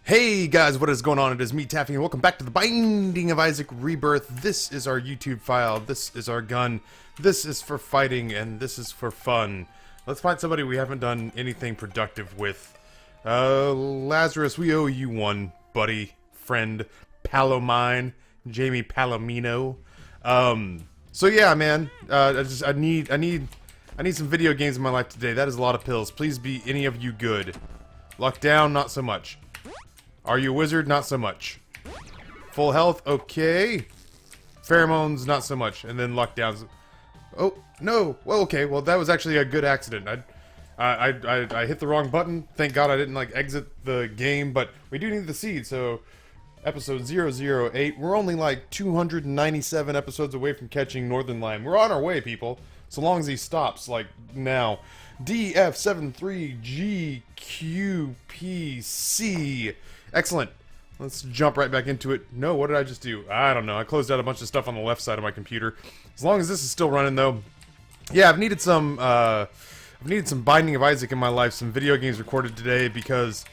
Hey guys, what is going on? It is me, Taffy, and welcome back to the Binding of Isaac Rebirth. This is our YouTube file, this is our gun, this is for fighting, and this is for fun. Let's find somebody we haven't done anything productive with. Lazarus, we owe you one, buddy, friend, pal o' mine, Jamie Palomino. So yeah, man, I need some video games in my life today. That is a lot of pills. Please be any of you good. Locked down, not so much. Are you a wizard? Not so much. Full health? Okay. Pheromones? Not so much. And then lockdowns. Oh, no. Well, okay. Well, that was actually a good accident. I hit the wrong button. Thank God I didn't, like, exit the game. But we do need the seed, so... Episode 008. We're only, like, 297 episodes away from catching Northern Lion. We're on our way, people. So long as he stops, like, now. DF73GQPC. Excellent. Let's jump right back into it. No, what did I just do? I don't know. I closed out a bunch of stuff on the left side of my computer. As long as this is still running, though. Yeah, I've needed some Binding of Isaac in my life, some video games recorded today, because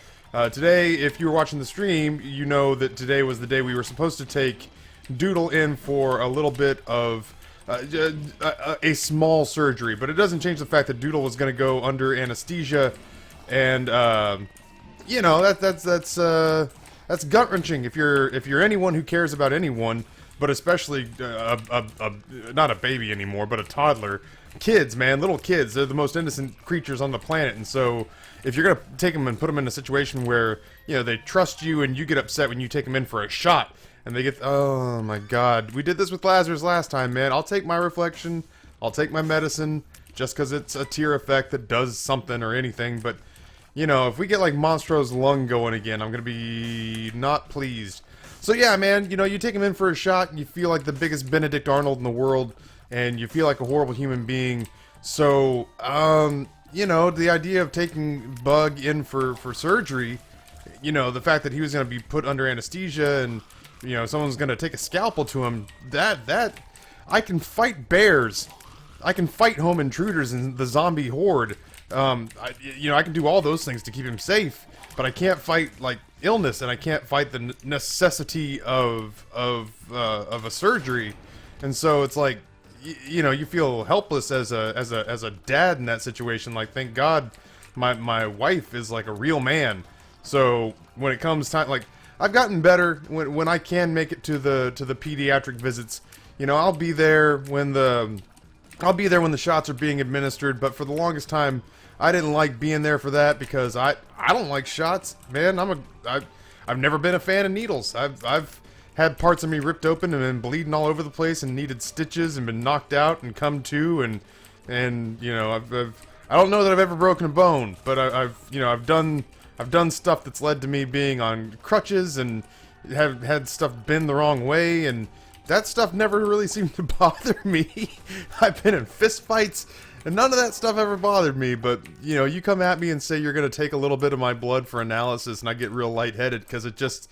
today, if you were watching the stream, you know that today was the day we were supposed to take Doodle in for a little bit of a small surgery, but it doesn't change the fact that Doodle was going to go under anesthesia, and you know, that's gut wrenching if you're anyone who cares about anyone, but especially not a baby anymore, but a toddler. Kids, man, little kids, they're the most innocent creatures on the planet, and so if you're gonna take them and put them in a situation where, you know, they trust you and you get upset when you take them in for a shot and they get, oh my God, we did this with Lazarus last time, man. I'll take my reflection, I'll take my medicine, just because it's a tear effect that does something or anything, but, you know, if we get like Monstro's lung going again, I'm gonna be not pleased. So yeah, man, you know, you take him in for a shot and you feel like the biggest Benedict Arnold in the world, and you feel like a horrible human being. So, you know, the idea of taking Bug in for surgery, you know, the fact that he was gonna be put under anesthesia and, you know, someone's gonna take a scalpel to him, that I can fight bears. I can fight home intruders and the zombie horde. You know, I can do all those things to keep him safe, but I can't fight, like, illness, and I can't fight the necessity of a surgery. And so it's like, you know, you feel helpless as a dad in that situation. Like, thank God my wife is like a real man. So when it comes time, like, I've gotten better when I can make it to the pediatric visits. You know, I'll be there when the shots are being administered, but for the longest time I didn't like being there for that because I don't like shots, man. I've never been a fan of needles. I've had parts of me ripped open and been bleeding all over the place and needed stitches and been knocked out and come to, and you know, I don't know that I've ever broken a bone, but I've done stuff that's led to me being on crutches and have had stuff bend the wrong way, and that stuff never really seemed to bother me. I've been in fist fights and none of that stuff ever bothered me, but you know, you come at me and say you're gonna take a little bit of my blood for analysis and I get real lightheaded because it's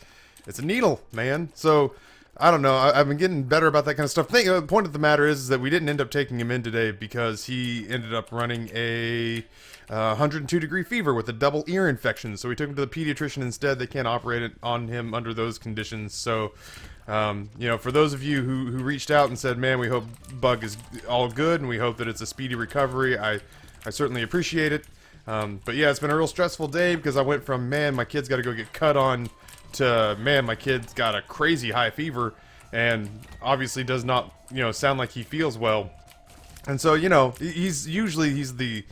a needle, man. So, I don't know. I've been getting better about that kind of stuff. The point of the matter is that we didn't end up taking him in today because he ended up running a 102-degree fever with a double ear infection. So we took him to the pediatrician instead. They can't operate it on him under those conditions. So, you know, for those of you who reached out and said, man, we hope Bug is all good and we hope that it's a speedy recovery, I certainly appreciate it. But yeah, it's been a real stressful day because I went from, man, my kid's got to go get cut on, to, man, my kid's got a crazy high fever and obviously does not, you know, sound like he feels well. And so, you know, he's the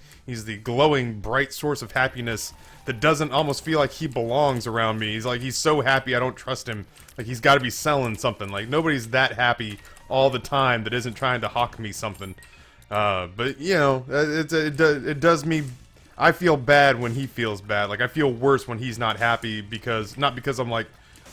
glowing, bright source of happiness that doesn't almost feel like he belongs around me. He's so happy I don't trust him. Like, he's got to be selling something. Like, nobody's that happy all the time that isn't trying to hawk me something. But, you know, it does me... I feel bad when he feels bad. Like, I feel worse when he's not happy not because I'm like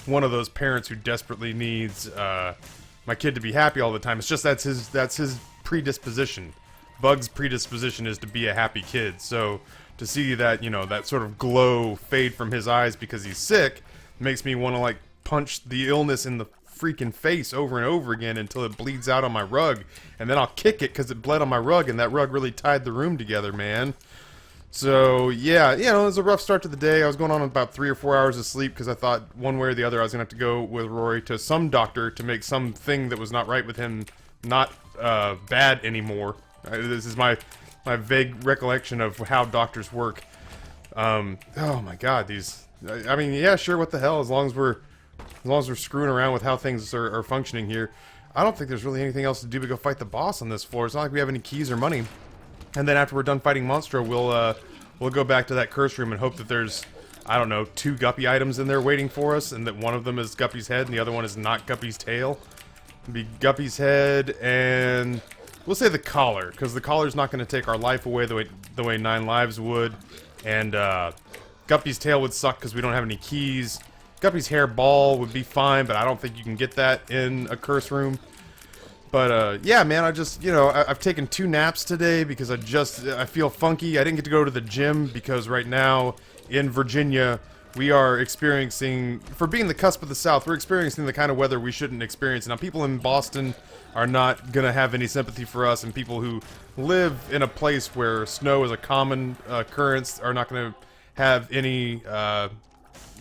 one of those parents who desperately needs my kid to be happy all the time. It's just that's his predisposition. Bug's predisposition is to be a happy kid. So to see that, you know, that sort of glow fade from his eyes because he's sick makes me want to, like, punch the illness in the freaking face over and over again until it bleeds out on my rug, and then I'll kick it because it bled on my rug and that rug really tied the room together, man. So, yeah, you know, it was a rough start to the day. I was going on about 3 or 4 hours of sleep because I thought one way or the other I was going to have to go with Rory to some doctor to make something that was not right with him not bad anymore. This is my vague recollection of how doctors work. Oh my god, these... I mean, yeah, sure, what the hell, as long as we're screwing around with how things are functioning here. I don't think there's really anything else to do but go fight the boss on this floor. It's not like we have any keys or money. And then after we're done fighting Monstro, we'll go back to that curse room and hope that there's, I don't know, 2 Guppy items in there waiting for us, and that one of them is Guppy's head and the other one is not Guppy's tail. It'll be Guppy's head and we'll say the collar, because the collar's not going to take our life away the way 9 lives would, and Guppy's tail would suck because we don't have any keys. Guppy's hair ball would be fine, but I don't think you can get that in a curse room. But, yeah, man, I just, you know, I've taken 2 naps today because I feel funky. I didn't get to go to the gym because right now in Virginia, we are experiencing, for being the cusp of the South, we're experiencing the kind of weather we shouldn't experience. Now, people in Boston are not going to have any sympathy for us, and people who live in a place where snow is a common occurrence are not going to have any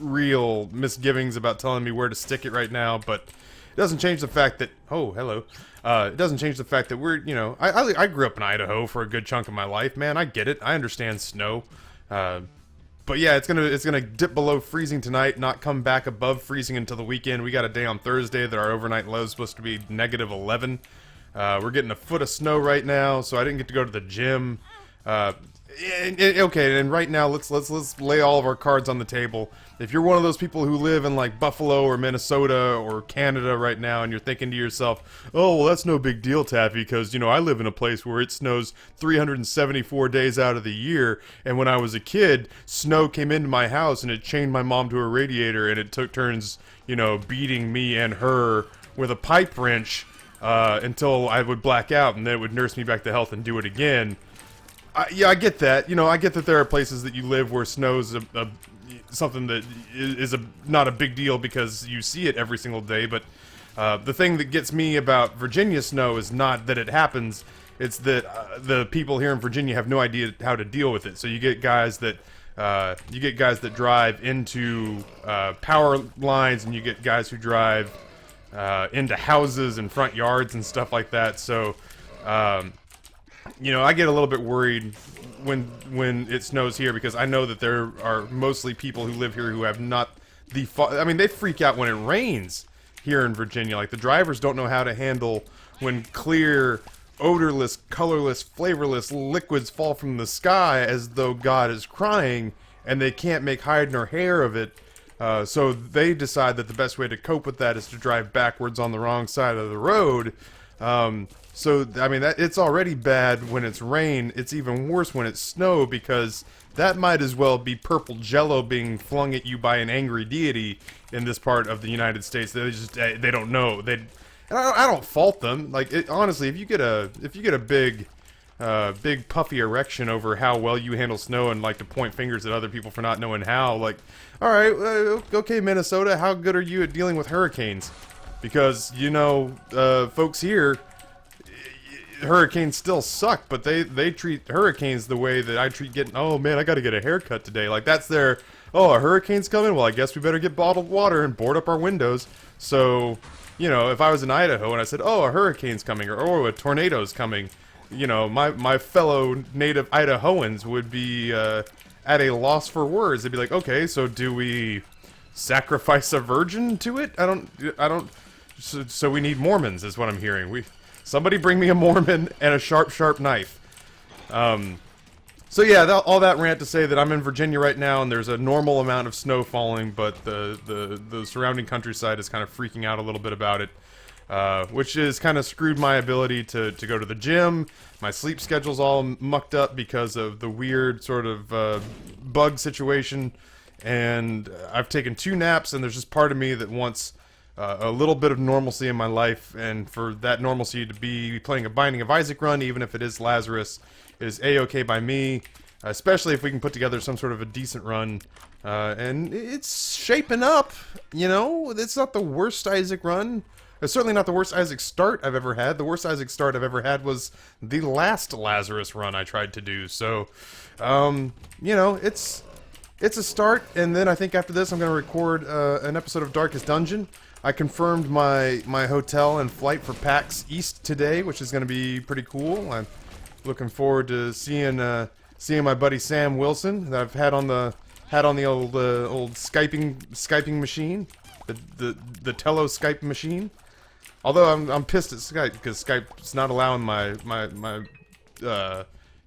real misgivings about telling me where to stick it right now, but it doesn't change the fact that, oh, hello. It doesn't change the fact that we're, you know, I grew up in Idaho for a good chunk of my life, man. I get it. I understand snow. But yeah, it's gonna dip below freezing tonight, not come back above freezing until the weekend. We got a day on Thursday that our overnight low is supposed to be -11. We're getting a foot of snow right now, so I didn't get to go to the gym. Okay, and right now let's lay all of our cards on the table. If you're one of those people who live in like Buffalo or Minnesota or Canada right now and you're thinking to yourself, oh, well, that's no big deal, Taffy, because, you know, I live in a place where it snows 374 days out of the year, and when I was a kid, snow came into my house and it chained my mom to a radiator and it took turns, you know, beating me and her with a pipe wrench until I would black out, and then it would nurse me back to health and do it again. Yeah, I get that. You know, I get that there are places that you live where snow's something that is not a big deal because you see it every single day, but the thing that gets me about Virginia snow is not that it happens, it's that the people here in Virginia have no idea how to deal with it. So you get guys that drive into power lines, and you get guys who drive into houses and front yards and stuff like that. So you know, I get a little bit worried when it snows here because I know that there are mostly people who live here who have not the... I mean, they freak out when it rains here in Virginia. Like, the drivers don't know how to handle when clear, odorless, colorless, flavorless liquids fall from the sky as though God is crying, and they can't make hide nor hair of it. So they decide that the best way to cope with that is to drive backwards on the wrong side of the road. So, I mean, it's already bad when it's rain. It's even worse when it's snow, because that might as well be purple jello being flung at you by an angry deity in this part of the United States. They don't know. And I don't fault them. Like, honestly, if you get a big puffy erection over how well you handle snow and like to point fingers at other people for not knowing how, like, all right, okay, Minnesota, how good are you at dealing with hurricanes? Because, you know, folks here, hurricanes still suck, but they treat hurricanes the way that I treat getting, oh man, I gotta get a haircut today. Like, that's their, oh, a hurricane's coming? Well, I guess we better get bottled water and board up our windows. So, you know, if I was in Idaho and I said, oh, a hurricane's coming, or oh, a tornado's coming, you know, my fellow native Idahoans would be at a loss for words. They'd be like, okay, so do we sacrifice a virgin to it? I don't, so we need Mormons is what I'm hearing. Somebody bring me a Mormon and a sharp knife. So yeah, all that rant to say that I'm in Virginia right now, and there's a normal amount of snow falling, but the surrounding countryside is kind of freaking out a little bit about it, which has kind of screwed my ability to go to the gym. My sleep schedule's all mucked up because of the weird sort of bug situation, and I've taken 2 naps, and there's just part of me that wants a little bit of normalcy in my life, and for that normalcy to be playing a Binding of Isaac run, even if it is Lazarus, is a-okay by me, especially if we can put together some sort of a decent run. And it's shaping up, you know? It's not the worst Isaac run. It's certainly not the worst Isaac start I've ever had. The worst Isaac start I've ever had was the last Lazarus run I tried to do. So, you know, it's a start, and then I think after this I'm going to record an episode of Darkest Dungeon. I confirmed my hotel and flight for PAX East today, which is going to be pretty cool. I'm looking forward to seeing my buddy Sam Wilson that I've had on the old Skyping machine, the Tello Skype machine. Although I'm pissed at Skype because Skype's not allowing my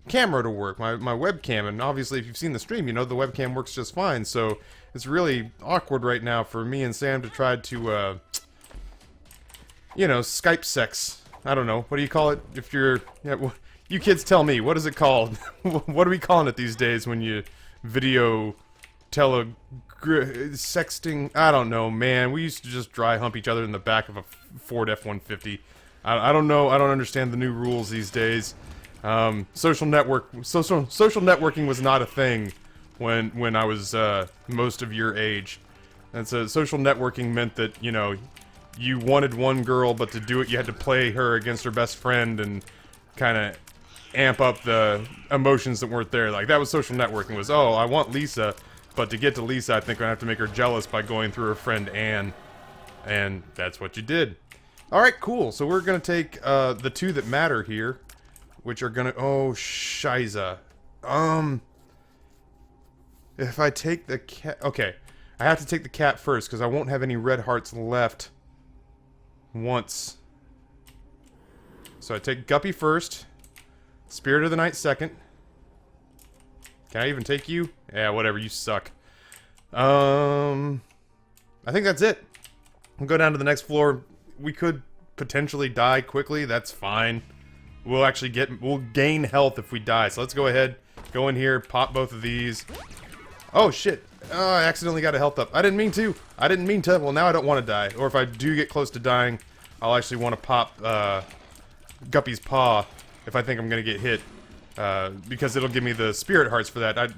camera to work, my webcam, and obviously if you've seen the stream, you know the webcam works just fine. So it's really awkward right now for me and Sam to try to, you know, Skype sex. I don't know. What do you call it? If you're, yeah, you kids tell me. What is it called? What are we calling it these days when you video sexting? I don't know, man. We used to just dry hump each other in the back of a Ford F-150. I don't know. I don't understand the new rules these days. Social networking was not a thing when I was most of your age. And so social networking meant that, you know, you wanted one girl, but to do it you had to play her against her best friend and kind of amp up the emotions that weren't there. Like, that was social networking, was, oh, I want Lisa, but to get to Lisa I think I have to make her jealous by going through her friend Anne. And that's what you did. Alright, cool. So we're gonna take the two that matter here, which are gonna... Oh, shiza. If I take the cat... Okay, I have to take the cat first, because I won't have any red hearts left once. So I take Guppy first. Spirit of the Night second. Can I even take you? Yeah, whatever, you suck. I think that's it. We'll go down to the next floor. We could potentially die quickly, that's fine. We'll gain health if we die. So let's go ahead, go in here, pop both of these. Oh shit! Oh, I accidentally got a health up. I didn't mean to. Well, now I don't want to die. Or if I do get close to dying, I'll actually want to pop Guppy's paw if I think I'm gonna get hit, because it'll give me the spirit hearts for that.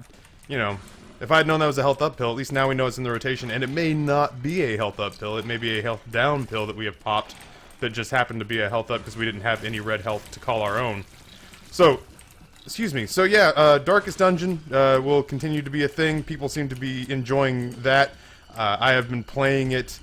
You know, if I had known that was a health up pill, at least now we know it's in the rotation, and it may not be a health up pill. It may be a health down pill that we have popped that just happened to be a health up because we didn't have any red health to call our own. So, excuse me. So yeah, Darkest Dungeon will continue to be a thing. People seem to be enjoying that. I have been playing it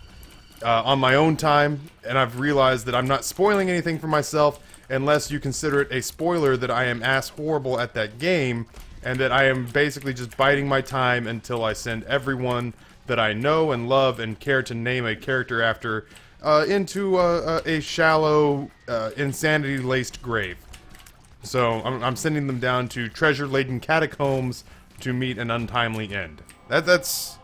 on my own time, and I've realized that I'm not spoiling anything for myself unless you consider it a spoiler that I am ass horrible at that game, and that I am basically just biding my time until I send everyone that I know and love and care to name a character after into a shallow, insanity-laced grave. So I'm sending them down to treasure-laden catacombs to meet an untimely end. That's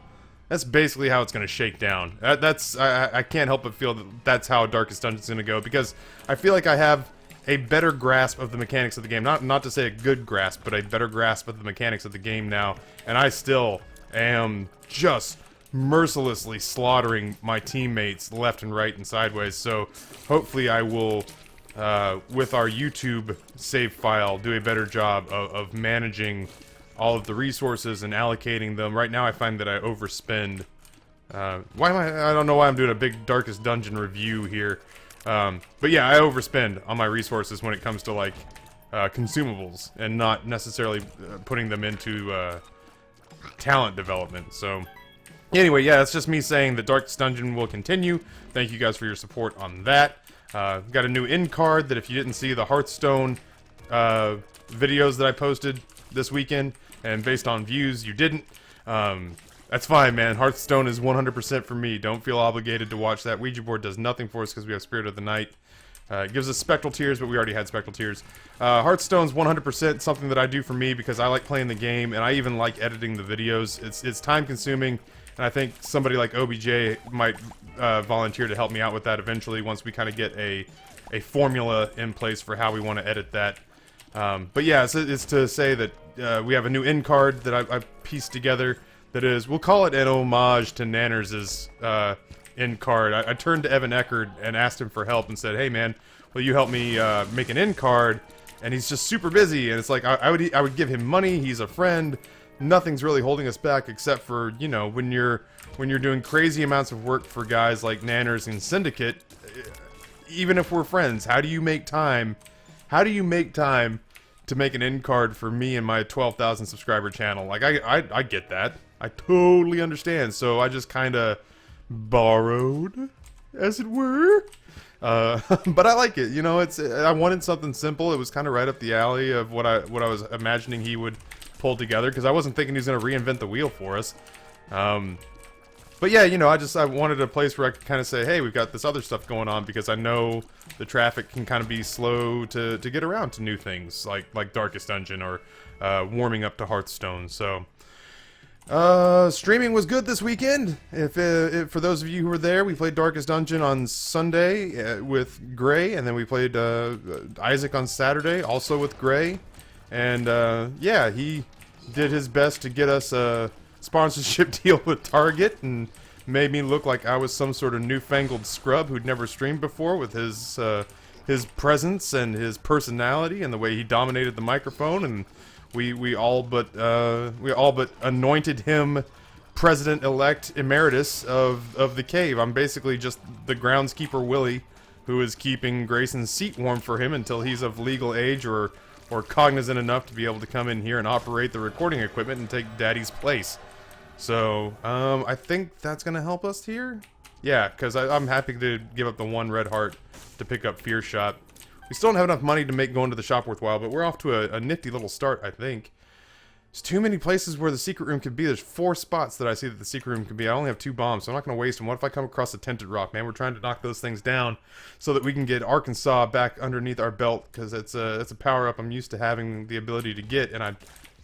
basically how it's going to shake down. I can't help but feel that that's how Darkest Dungeon's going to go, because I feel like I have a better grasp of the mechanics of the game. Not to say a good grasp, but a better grasp of the mechanics of the game now. And I still am just mercilessly slaughtering my teammates left and right and sideways. So hopefully I will, with our YouTube save file, do a better job of managing all of the resources and allocating them. Right now I find that I overspend. I don't know why I'm doing a big Darkest Dungeon review here. But yeah, I overspend on my resources when it comes to, like, consumables, and not necessarily putting them into talent development. So anyway, yeah, that's just me saying that Darkest Dungeon will continue. Thank you guys for your support on that. Got a new end card that if you didn't see the Hearthstone videos that I posted this weekend, and based on views, you didn't. That's fine, man. Hearthstone is 100% for me. Don't feel obligated to watch that. Ouija board does nothing for us because we have Spirit of the Night. It gives us Spectral Tears, but we already had Spectral Tears. Hearthstone's 100% something that I do for me because I like playing the game, and I even like editing the videos. It's time-consuming, and I think somebody like OBJ might volunteer to help me out with that eventually once we kind of get a formula in place for how we want to edit that. But yeah, it's to say that we have a new end card that I pieced together. That is, we'll call it an homage to Nanners' end card. I turned to Evan Eckert and asked him for help and said, hey man, will you help me make an end card? And he's just super busy, and it's like, I would give him money, he's a friend, nothing's really holding us back except for, you know, when you're doing crazy amounts of work for guys like Nanners and Syndicate, even if we're friends, how do you make time? How do you make time to make an end card for me and my 12,000 subscriber channel? Like, I get that. I totally understand. So I just kind of borrowed, as it were. But I like it. You know, I wanted something simple. It was kind of right up the alley of what I was imagining he would pull together, because I wasn't thinking he was going to reinvent the wheel for us. But yeah, you know, I wanted a place where I could kind of say, hey, we've got this other stuff going on, because I know the traffic can kind of be slow to get around to new things, like Darkest Dungeon or warming up to Hearthstone. So streaming was good this weekend. If for those of you who were there, we played Darkest Dungeon on Sunday with Gray, and then we played Isaac on Saturday, also with Gray. And yeah, he did his best to get us a sponsorship deal with Target, and made me look like I was some sort of newfangled scrub who'd never streamed before, with his presence and his personality and the way he dominated the microphone. And we all but anointed him president-elect emeritus of the cave. I'm basically just the groundskeeper Willie, who is keeping Grayson's seat warm for him until he's of legal age or cognizant enough to be able to come in here and operate the recording equipment and take Daddy's place. So, I think that's gonna help us here. Yeah, because I'm happy to give up the 1 red heart to pick up Fear Shot. We still don't have enough money to make going to the shop worthwhile, but we're off to a nifty little start, I think. There's too many places where the secret room could be. There's 4 spots that I see that the secret room could be. I only have 2 bombs, so I'm not going to waste them. What if I come across a tented rock? Man, we're trying to knock those things down so that we can get Arkansas back underneath our belt, because it's a power-up I'm used to having the ability to get, and I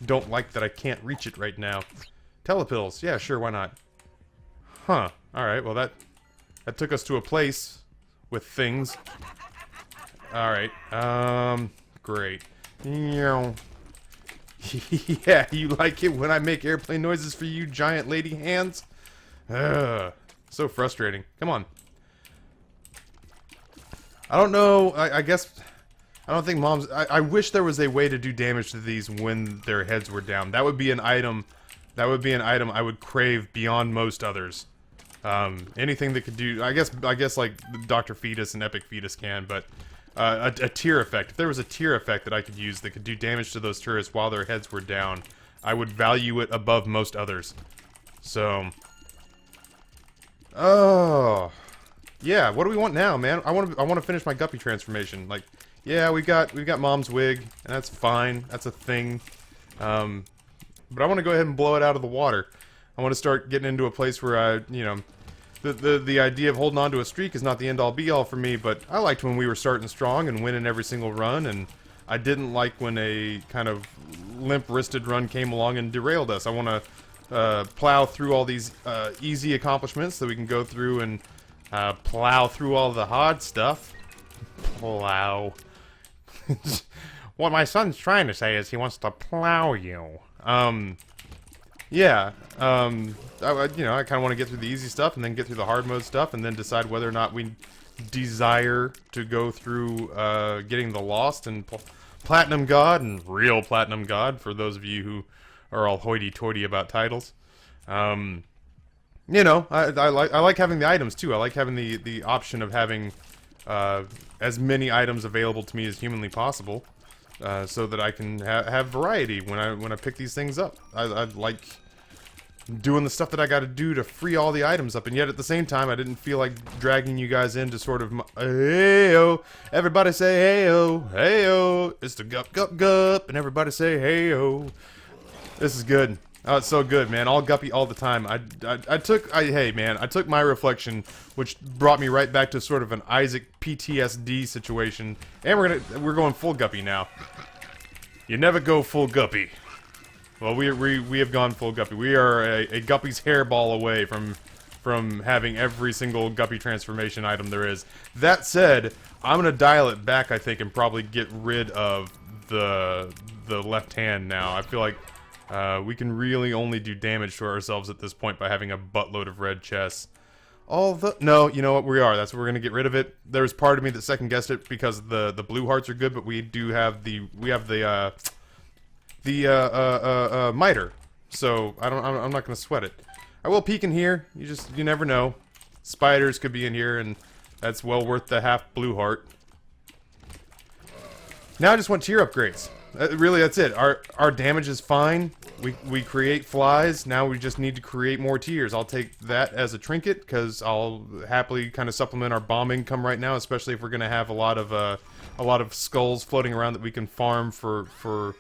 don't like that I can't reach it right now. Telepills. Yeah, sure, why not? Huh. Alright, well that took us to a place with things. Alright, great. Yeah, you like it when I make airplane noises for you, giant lady hands? Ugh, so frustrating. Come on. I don't know, I guess, I don't think moms, I wish there was a way to do damage to these when their heads were down. That would be an item, I would crave beyond most others. Anything that could do, I guess like Dr. Fetus and Epic Fetus can, but a tear effect. If there was a tear effect that I could use that could do damage to those turrets while their heads were down, I would value it above most others. So, oh, yeah. What do we want now, man? I want to finish my guppy transformation. Like, yeah, we've got Mom's wig, and that's fine. That's a thing. But I want to go ahead and blow it out of the water. I want to start getting into a place where I, you know, the idea of holding on to a streak is not the end-all be-all for me, but I liked when we were starting strong and winning every single run, and I didn't like when a kind of limp-wristed run came along and derailed us. I want to plow through all these easy accomplishments so we can go through and plow through all the hard stuff. Plow. What my son's trying to say is he wants to plow you. Yeah, you know, I kind of want to get through the easy stuff and then get through the hard mode stuff and then decide whether or not we desire to go through getting the Lost and Platinum God and Real Platinum God, for those of you who are all hoity-toity about titles. You know, I like having the items too. I like having the option of having as many items available to me as humanly possible. So that I can have variety when I pick these things up. I like doing the stuff that I got to do to free all the items up, and yet at the same time I didn't feel like dragging you guys into sort of hey-oh, everybody say hey-oh, hey-oh, it's the gup gup gup, and everybody say hey-oh. This is good. Oh, it's so good, man. All guppy all the time. Hey, man, I took my reflection, which brought me right back to sort of an Isaac PTSD situation, and we're going full guppy now. You never go full guppy. Well, we have gone full guppy. We are a guppy's hairball away from having every single guppy transformation item there is. That said, I'm gonna dial it back, I think, and probably get rid of the left hand now. I feel like we can really only do damage to ourselves at this point by having a buttload of red chests. No, you know what, we are. That's what we're gonna get rid of it. There was part of me that second guessed it because the blue hearts are good, but we do have the miter. So I'm not gonna sweat it. I will peek in here. You never know. Spiders could be in here, and That's well worth the half blue heart. Now I just want tier upgrades. Really, that's it. Our damage is fine. We create flies. Now we just need to create more tiers. I'll take that as a trinket because I'll happily kind of supplement our bomb income right now, especially if we're going to have a lot of skulls floating around that we can farm for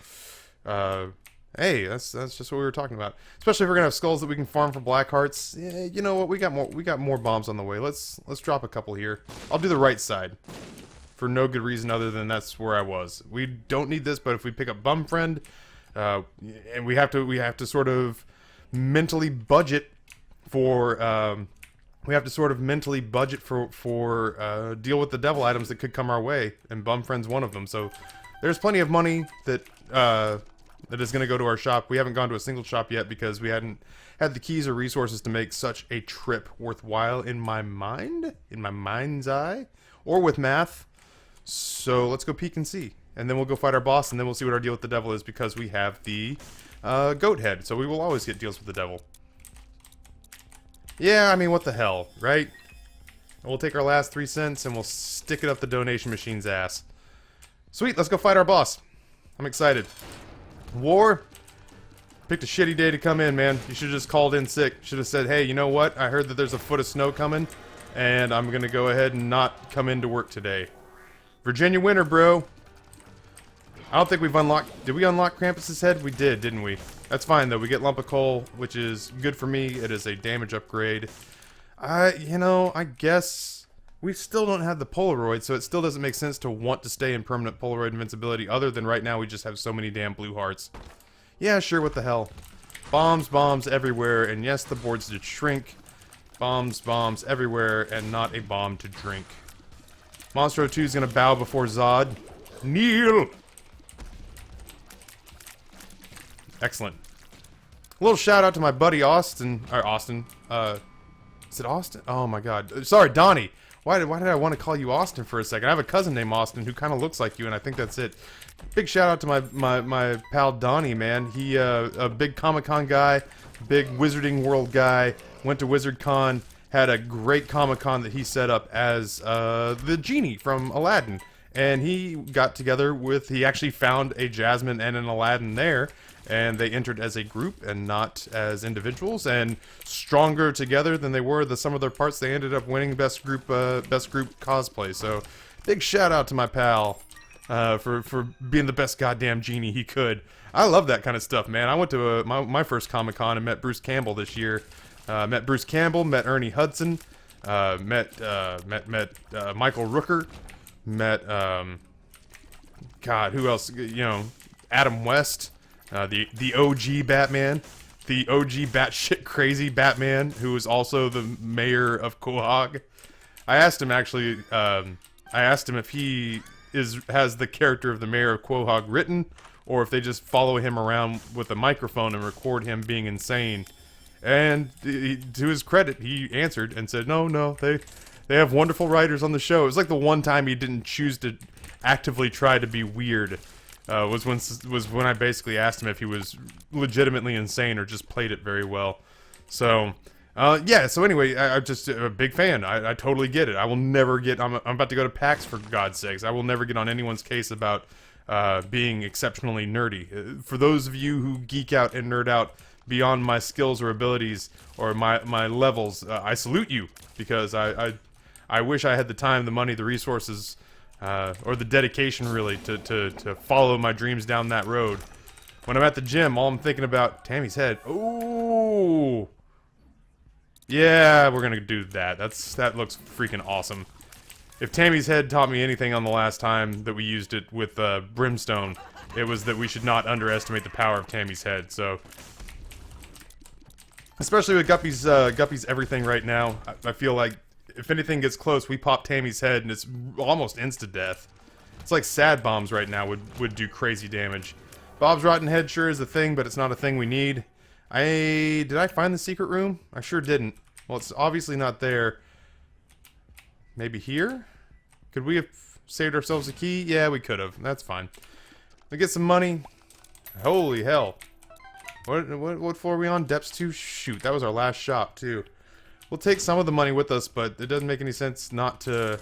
hey, that's just what we were talking about. Especially if we're gonna have skulls that we can farm for black hearts. Yeah, you know what? We got more bombs on the way. Let's drop a couple here. I'll do the right side for no good reason other than that's where I was. We don't need this, but if we pick up Bum Friend, and we have to sort of mentally budget for deal with the devil items that could come our way, and Bum Friend's one of them. So there's plenty of money that that is going to go to our shop. We haven't gone to a single shop yet because we hadn't had the keys or resources to make such a trip worthwhile in my mind's eye, or with math. So let's go peek and see. And then we'll go fight our boss, and then we'll see what our deal with the devil is because we have the goat head. So we will always get deals with the devil. Yeah, I mean, what the hell, right? We'll take our last 3 cents and we'll stick it up the donation machine's ass. Sweet, let's go fight our boss. I'm excited. War? Picked a shitty day to come in, man. You should have just called in sick. Should have said, hey, you know what? I heard that there's a foot of snow coming, and I'm gonna go ahead and not come into work today. Virginia winter, bro. I don't think we've unlocked... Did we unlock Krampus's head? We did, didn't we? That's fine, though. We get Lump of Coal, which is good for me. It is a damage upgrade. You know, I guess... We still don't have the Polaroid, so it still doesn't make sense to want to stay in permanent Polaroid invincibility, other than right now we just have so many damn blue hearts. Yeah, sure, what the hell. Bombs everywhere, and yes, the boards did shrink. Bombs everywhere, and not a bomb to drink. Monstro 2 is gonna bow before Zod. Kneel! Excellent. A little shout out to my buddy Austin. Or Austin. Is it Austin? Oh my god. Sorry, Donnie. Why did I want to call you Austin for a second? I have a cousin named Austin who kind of looks like you, and I think that's it. Big shout out to my pal Donnie, man. He a big Comic-Con guy, big Wizarding World guy. Went to WizardCon, had a great Comic-Con that he set up as the genie from Aladdin. And he got together with, he actually found a Jasmine and an Aladdin there, and they entered as a group and not as individuals, and stronger together than they were the sum of their parts. They ended up winning best group cosplay. So big shout out to my pal for being the best goddamn genie he could. I love that kind of stuff, man. I went to my first Comic-Con and met Bruce Campbell this year. Met Bruce Campbell, met Ernie Hudson, met Michael Rooker, met God, who else? You know, Adam West. The OG Batman, the OG batshit crazy Batman, who is also the mayor of Quahog. I asked him actually. I asked him if he has the character of the mayor of Quahog written, or if they just follow him around with a microphone and record him being insane. And to his credit, he answered and said, "No, they have wonderful writers on the show." It was like the one time he didn't choose to actively try to be weird. Was when I basically asked him if he was legitimately insane or just played it very well. So, yeah. So anyway, I'm just a big fan. I totally get it. I will never get. I'm about to go to PAX, for God's sakes. I will never get on anyone's case about being exceptionally nerdy. For those of you who geek out and nerd out beyond my skills or abilities or my levels, I salute you, because I wish I had the time, the money, the resources. Or the dedication, really, to follow my dreams down that road. When I'm at the gym, all I'm thinking about, Tammy's head. Ooh! Yeah, we're gonna do that. That looks freaking awesome. If Tammy's head taught me anything on the last time that we used it with Brimstone, it was that we should not underestimate the power of Tammy's head, so... Especially with Guppy's everything right now, I feel like if anything gets close, we pop Tammy's head and it's almost insta-death. It's like sad bombs right now would do crazy damage. Bob's Rotten Head sure is a thing, but it's not a thing we need. Did I find the secret room? I sure didn't. Well, it's obviously not there. Maybe here? Could we have saved ourselves a key? Yeah, we could have. That's fine. We get some money. Holy hell. What floor are we on? Depths 2? Shoot, that was our last shop, too. We'll take some of the money with us, but it doesn't make any sense not to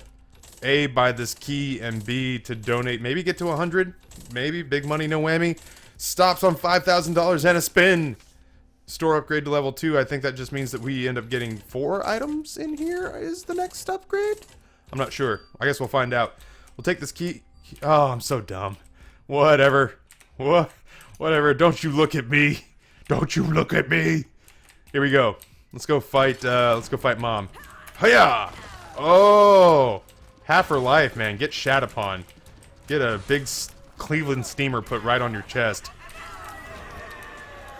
A, buy this key, and B, to donate. Maybe get to 100. Maybe. Big money, no whammy. Stops on $5,000 and a spin. Store upgrade to level 2. I think that just means that we end up getting 4 items in here is the next upgrade? I'm not sure. I guess we'll find out. We'll take this key. Oh, I'm so dumb. Whatever. Whatever. Don't you look at me. Don't you look at me. Here we go. Let's go fight Mom. Hiya! Oh! Half her life, man. Get shat upon. Get a big Cleveland steamer put right on your chest.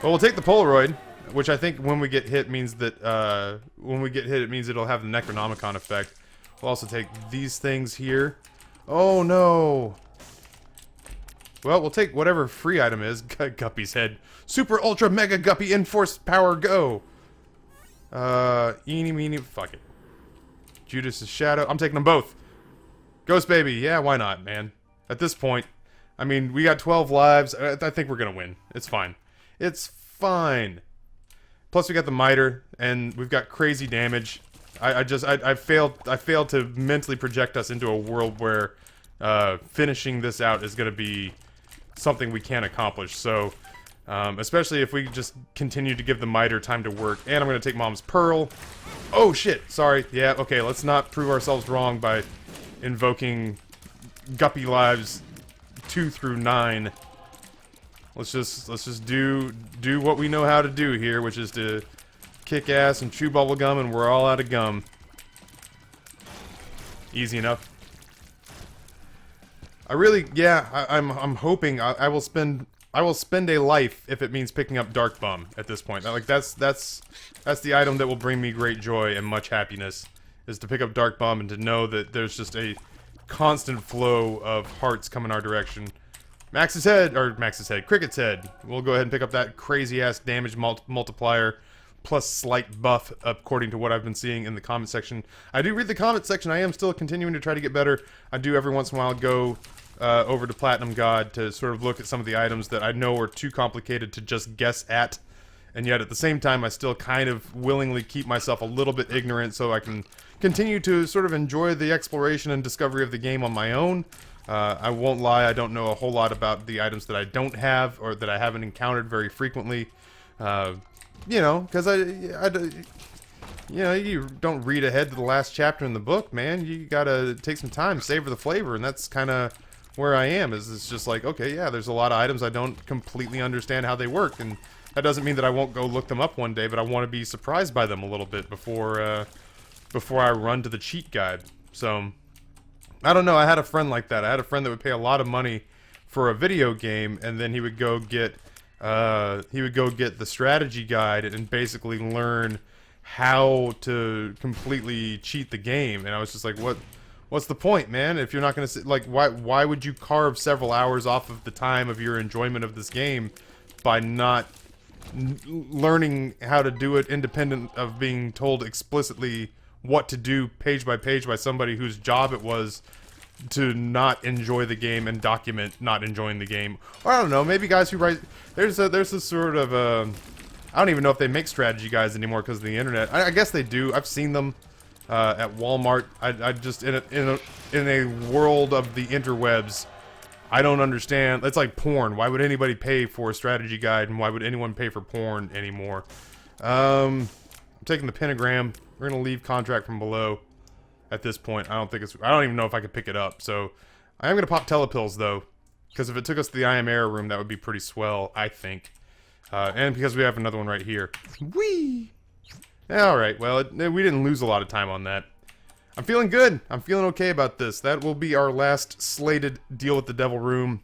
Well, we'll take the Polaroid, which I think when we get hit means that, it means it'll have the Necronomicon effect. We'll also take these things here. Oh, no. Well, we'll take whatever free item is. Guppy's head. Super Ultra Mega Guppy Enforced Power Go. Eeny, meeny, fuck it. Judas's Shadow. I'm taking them both. Ghost Baby. Yeah, why not, man? At this point, I mean, we got 12 lives. I think we're gonna win. It's fine. It's fine. Plus, we got the miter, and we've got crazy damage. I failed to mentally project us into a world where finishing this out is gonna be something we can't accomplish. So, especially if we just continue to give the miter time to work. And I'm gonna take Mom's Pearl. Oh shit! Sorry. Yeah. Okay. Let's not prove ourselves wrong by invoking Guppy lives 2 through 9. Let's just do what we know how to do here, which is to kick ass and chew bubble gum, and we're all out of gum. Easy enough. I really, yeah, I'm hoping I will spend a life if it means picking up Dark Bum at this point. Like that's the item that will bring me great joy and much happiness, is to pick up Dark Bum and to know that there's just a constant flow of hearts coming our direction. Cricket's head. We'll go ahead and pick up that crazy-ass damage multiplier plus slight buff according to what I've been seeing in the comment section. I do read the comment section. I am still continuing to try to get better. I do every once in a while go over to Platinum God to sort of look at some of the items that I know are too complicated to just guess at. And yet at the same time, I still kind of willingly keep myself a little bit ignorant so I can continue to sort of enjoy the exploration and discovery of the game on my own. I won't lie, I don't know a whole lot about the items that I don't have or that I haven't encountered very frequently. You know, because you know, you don't read ahead to the last chapter in the book, man. You gotta take some time, savor the flavor, and that's kind of where I am. Is it's just like, okay, yeah, there's a lot of items I don't completely understand how they work, and that doesn't mean that I won't go look them up one day, but I want to be surprised by them a little bit before I run to the cheat guide. So, I don't know, I had a friend like that. I had a friend that would pay a lot of money for a video game, and then he would go get the strategy guide and basically learn how to completely cheat the game. And I was just like, what's the point, man? If you're not gonna like, why would you carve several hours off of the time of your enjoyment of this game by not learning how to do it independent of being told explicitly what to do page by page by somebody whose job it was to not enjoy the game and document not enjoying the game? Or I don't know, maybe guys who write, there's a sort of I don't even know if they make strategy guides anymore because of the internet. I guess they do. I've seen them at Walmart. I just in a world of the interwebs, I don't understand. It's like porn. Why would anybody pay for a strategy guide, and why would anyone pay for porn anymore? I'm taking the pentagram. We're gonna leave contract from below. At this point, I don't even know if I could pick it up. So I am gonna pop telepills though, because if it took us to the I Am Error room, that would be pretty swell, I think. And because we have another one right here. Whee! All right. Well, we didn't lose a lot of time on that. I'm feeling good. I'm feeling okay about this. That will be our last slated deal with the Devil Room,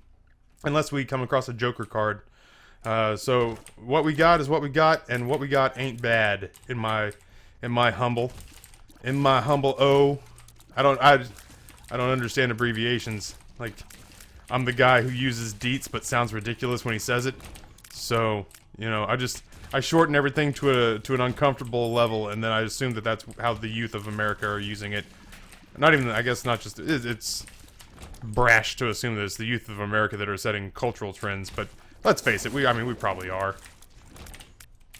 unless we come across a Joker card. So what we got is what we got, and what we got ain't bad in my humble I don't understand abbreviations. Like, I'm the guy who uses deets but sounds ridiculous when he says it. So, you know, I shorten everything to an uncomfortable level, and then I assume that that's how the youth of America are using it. Not even, I guess, not just, it's brash to assume that it's the youth of America that are setting cultural trends, but let's face it, we probably are.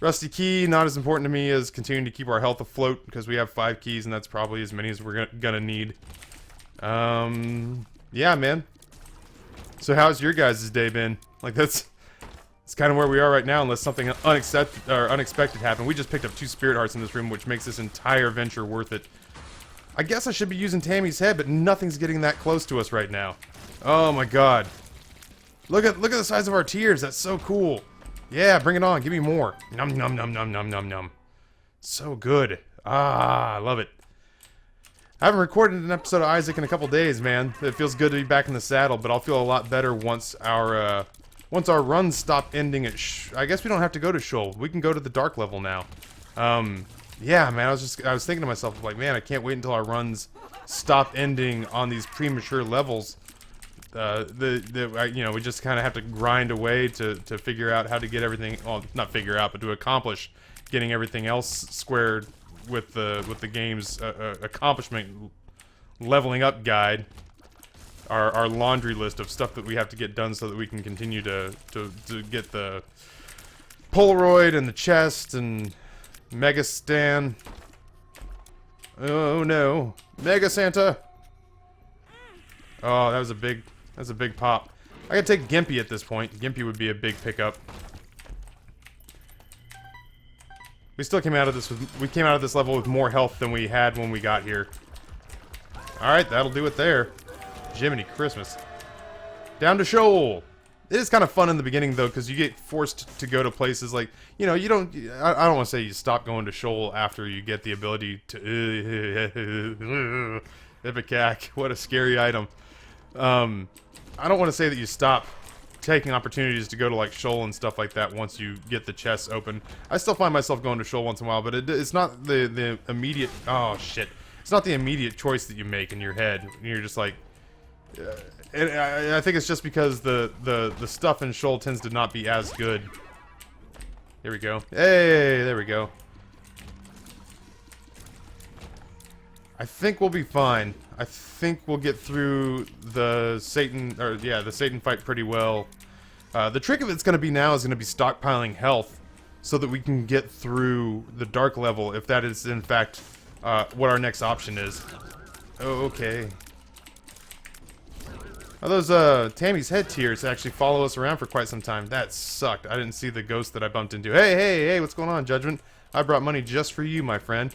Rusty key, not as important to me as continuing to keep our health afloat, because we have 5 keys, and that's probably as many as we're gonna need. Yeah, man. So how's your guys' day been? Like, that's kind of where we are right now, unless something unexpected happened. We just picked up 2 spirit hearts in this room, which makes this entire venture worth it. I guess I should be using Tammy's head, but nothing's getting that close to us right now. Oh my god. Look at the size of our tears. That's so cool. Yeah, bring it on. Give me more. Num num num num num num num. So good. Ah, I love it. I haven't recorded an episode of Isaac in a couple days, man. It feels good to be back in the saddle, but I'll feel a lot better once our runs stop ending at I guess we don't have to go to Shoal. We can go to the dark level now. Yeah, man, I was thinking to myself, like, man, I can't wait until our runs stop ending on these premature levels. You know, we just kind of have to grind away to figure out how to get everything, well, not figure out, but to accomplish getting everything else squared with the game's accomplishment leveling up guide. Our laundry list of stuff that we have to get done so that we can continue to get the Polaroid and the chest and Mega Stan. Oh no, Mega Santa. Oh, that was a big pop. I gotta take Gimpy at this point. Gimpy would be a big pickup. We still came out of this level with more health than we had when we got here. Alright, that'll do it there. Jiminy Christmas. Down to Shoal. It is kind of fun in the beginning, though, because you get forced to go to places like, you know, you don't... I don't want to say you stop going to Shoal after you get the ability to... Ipecac, what a scary item. I don't want to say that you stop taking opportunities to go to, like, Shoal and stuff like that once you get the chests open. I still find myself going to Shoal once in a while, but it's not the immediate... Oh, shit. It's not the immediate choice that you make in your head. You're just like... And I think it's just because the stuff in Shoal tends to not be as good. There we go. Hey, there we go. I think we'll be fine. I think we'll get through the Satan fight pretty well. The trick of it's going to be now is going to be stockpiling health so that we can get through the dark level if that is in fact what our next option is. Oh, okay. Oh, those Tammy's head tears actually follow us around for quite some time. That sucked. I didn't see the ghost that I bumped into. Hey, hey, hey, what's going on, Judgment? I brought money just for you, my friend.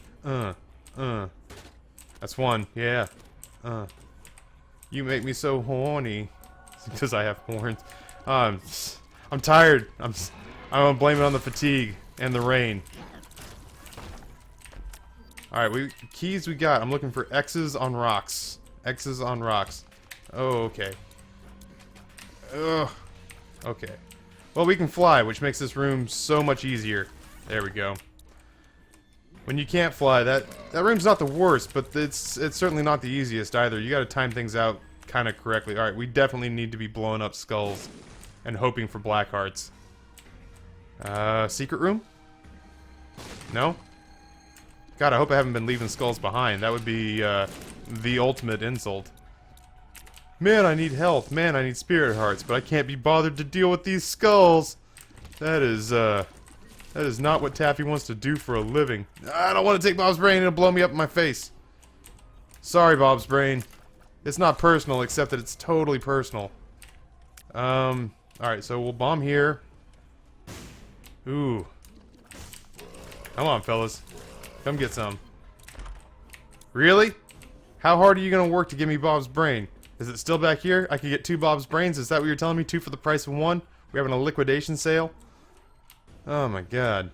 That's one. Yeah. You make me so horny. Because I have horns. I'm tired. I'm gonna blame it on the fatigue and the rain. Alright, keys we got. I'm looking for X's on rocks. X's on rocks. Oh, okay. Ugh. Okay. Well, we can fly, which makes this room so much easier. There we go. When you can't fly, that room's not the worst, but it's certainly not the easiest either. You gotta time things out kind of correctly. Alright, we definitely need to be blowing up skulls and hoping for black hearts. Secret room? No? God, I hope I haven't been leaving skulls behind. That would be, the ultimate insult. Man, I need health. Man, I need spirit hearts, but I can't be bothered to deal with these skulls. That is not what Taffy wants to do for a living. I don't want to take Bob's brain. It'll blow me up in my face. Sorry, Bob's brain. It's not personal, except that it's totally personal. Alright, so we'll bomb here. Ooh. Come on, fellas. Come get some. Really? How hard are you gonna work to give me Bob's brain? Is it still back here? I could get 2 Bob's brains? Is that what you're telling me? 2 for the price of 1? We're having a liquidation sale? Oh my god.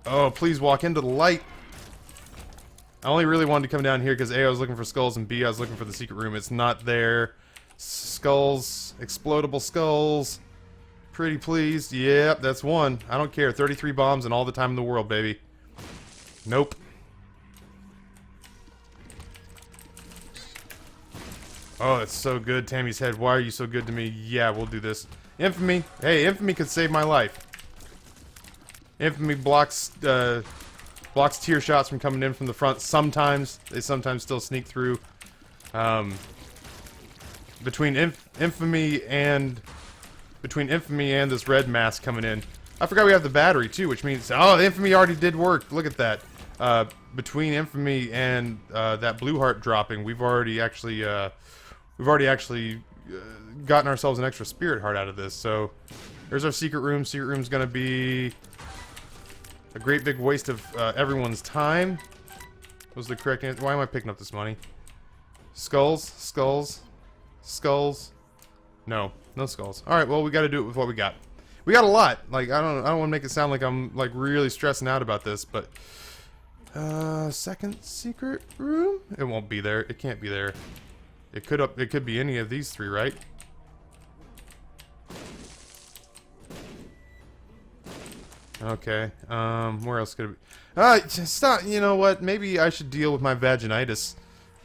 Oh, please walk into the light. I only really wanted to come down here because A, I was looking for skulls, and B, I was looking for the secret room. It's not there. Skulls. Explodable skulls. Pretty please. Yep, that's 1. I don't care. 33 bombs and all the time in the world, baby. Nope. Oh, that's so good, Tammy's head. Why are you so good to me? Yeah, we'll do this. Infamy. Hey, Infamy could save my life. Infamy blocks tear shots from coming in from the front. Sometimes. They sometimes still sneak through. Between Infamy and between Infamy and this red mask coming in. I forgot we have the battery too, which means the Infamy already did work. Look at that. Between Infamy and that blue heart dropping, we've already actually gotten ourselves an extra spirit heart out of this. So there's our secret room. Secret room's gonna be a great big waste of everyone's time. Was the correct answer? Why am I picking up this money? Skulls, skulls, skulls. No, no skulls. All right, well we got to do it with what we got. We got a lot. Like I don't want to make it sound like I'm like really stressing out about this, but second secret room? It won't be there. It can't be there. It could be any of these three, right? Okay. Where else could it be? Stop. You know what? Maybe I should deal with my vaginitis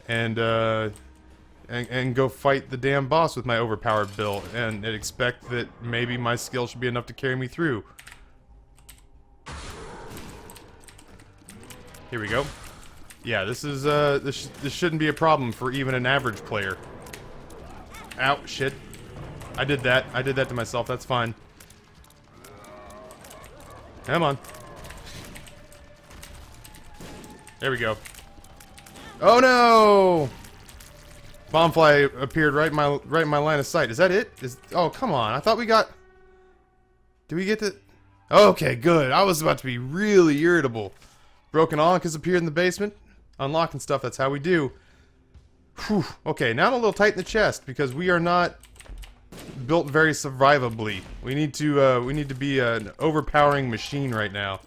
and go fight the damn boss with my overpowered build and expect that maybe my skill should be enough to carry me through. Here we go. Yeah, this is this shouldn't be a problem for even an average player. Ow, shit. I did that. I did that to myself. That's fine. Come on. There we go. Oh no! Bombfly appeared right in my line of sight. Is that it? Oh, come on. I thought we got... Did we get to... Okay, good. I was about to be really irritable. Broken Ankh has appeared in the basement. Unlocking stuff, that's how we do. Whew. Okay, now I'm a little tight in the chest because we are not built very survivably. We need to be an overpowering machine right now.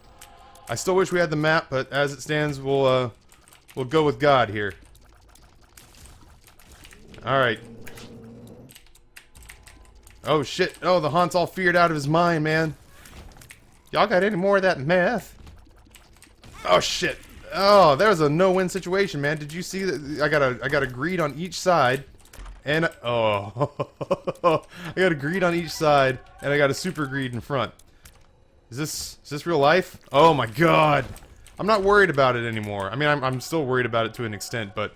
I still wish we had the map, but as it stands, we'll go with God here. Alright. Oh shit. Oh, the Haunt's all feared out of his mind, man. Y'all got any more of that meth? Oh shit. Oh, there's a no-win situation, man. Did you see that? I got a greed on each side. And oh, I got a greed on each side, and I got a super greed in front. Is this real life? Oh my god! I'm not worried about it anymore. I mean, I'm still worried about it to an extent, but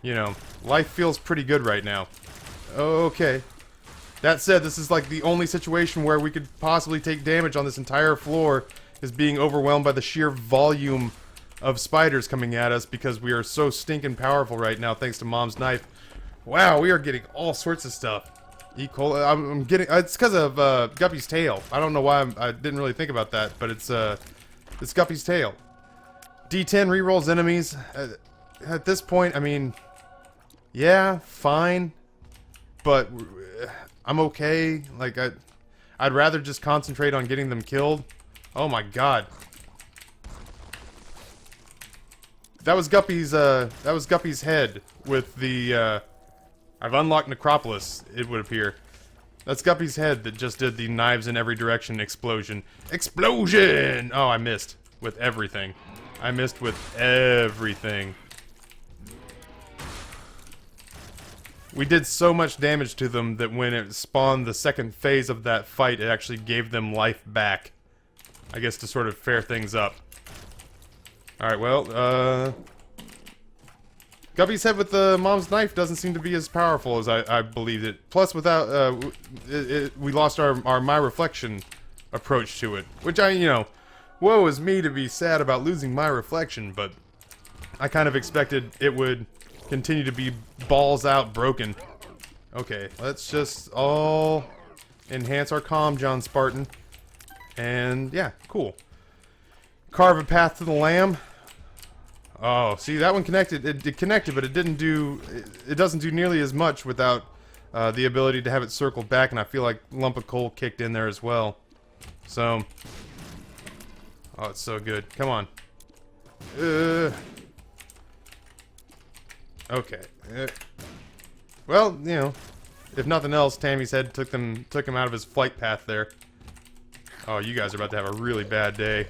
you know, life feels pretty good right now. Okay. That said, this is like the only situation where we could possibly take damage on this entire floor, is being overwhelmed by the sheer volume of spiders coming at us because we are so stinking powerful right now, thanks to Mom's knife. Wow, we are getting all sorts of stuff. E. coli. I'm getting. It's because of Guppy's tail. I don't know why I didn't really think about that, but it's Guppy's tail. D10 rerolls enemies. At this point, I mean, yeah, fine, but I'm okay. Like I'd rather just concentrate on getting them killed. Oh my god. That was Guppy's head with the I've unlocked Necropolis, it would appear. That's Guppy's head that just did the knives in every direction explosion. Explosion! Oh, I missed with everything. I missed with everything. We did so much damage to them that when it spawned the second phase of that fight, it actually gave them life back. I guess to sort of fair things up. Alright, well, Guppy's head with the Mom's knife doesn't seem to be as powerful as I believed it. Plus, without, we lost our My Reflection approach to it. Which you know, woe is me to be sad about losing My Reflection, but I kind of expected it would continue to be balls out broken. Okay, let's just all enhance our comm, John Spartan. And, yeah, cool. Carve a path to the lamb. Oh, see, that one connected. It connected, but it didn't do... It doesn't do nearly as much without the ability to have it circle back, and I feel like Lump of Coal kicked in there as well. So... Oh, it's so good. Come on. Okay. Well, you know, if nothing else, Tammy's head took him out of his flight path there. Oh, you guys are about to have a really bad day.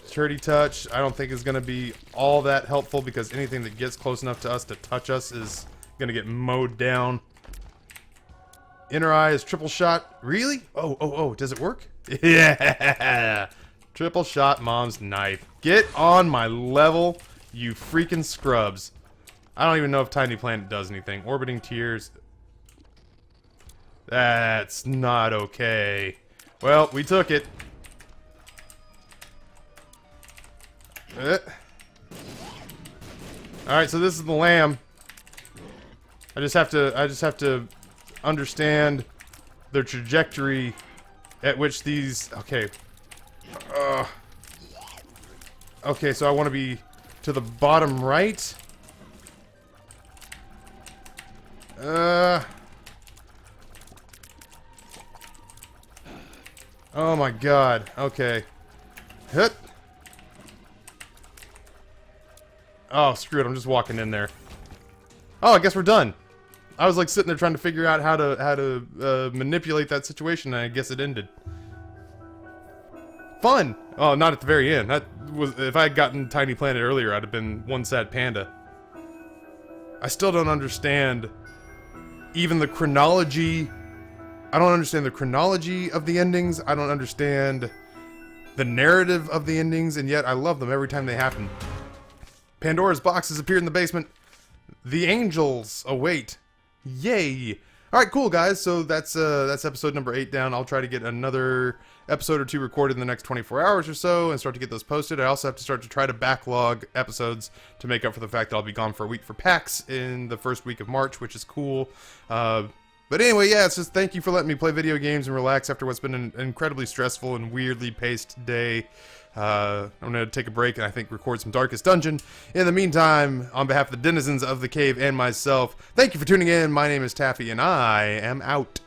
Turdy touch, I don't think is going to be all that helpful because anything that gets close enough to us to touch us is going to get mowed down. Inner eye is triple shot. Really? Oh, does it work? Yeah! Triple shot Mom's knife. Get on my level, you freaking scrubs. I don't even know if Tiny Planet does anything. Orbiting Tears. That's not okay. Well, we took it. Alright, so this is the lamb. I just have to understand the trajectory at which these... Okay. Okay, so I want to be to the bottom right. Oh my god. Okay. Hit. Oh, screw it. I'm just walking in there. Oh, I guess we're done. I was like sitting there trying to figure out how to manipulate that situation, and I guess it ended. Fun. Oh, not at the very end. That was, if I had gotten Tiny Planet earlier, I'd have been one sad panda. I still don't understand even the chronology. I don't understand the chronology of the endings. I don't understand the narrative of the endings, and yet I love them every time they happen. Pandora's box has appeared in the basement. The angels await. Yay! Alright, cool guys, so that's episode number 8 down. I'll try to get another episode or 2 recorded in the next 24 hours or so and start to get those posted. I also have to start to try to backlog episodes to make up for the fact that I'll be gone for a week for PAX in the first week of March, which is cool. But anyway, yeah, it's just thank you for letting me play video games and relax after what's been an incredibly stressful and weirdly paced day. I'm going to take a break and I think record some Darkest Dungeon. In the meantime, on behalf of the denizens of the cave and myself, thank you for tuning in. My name is Taffy and I am out.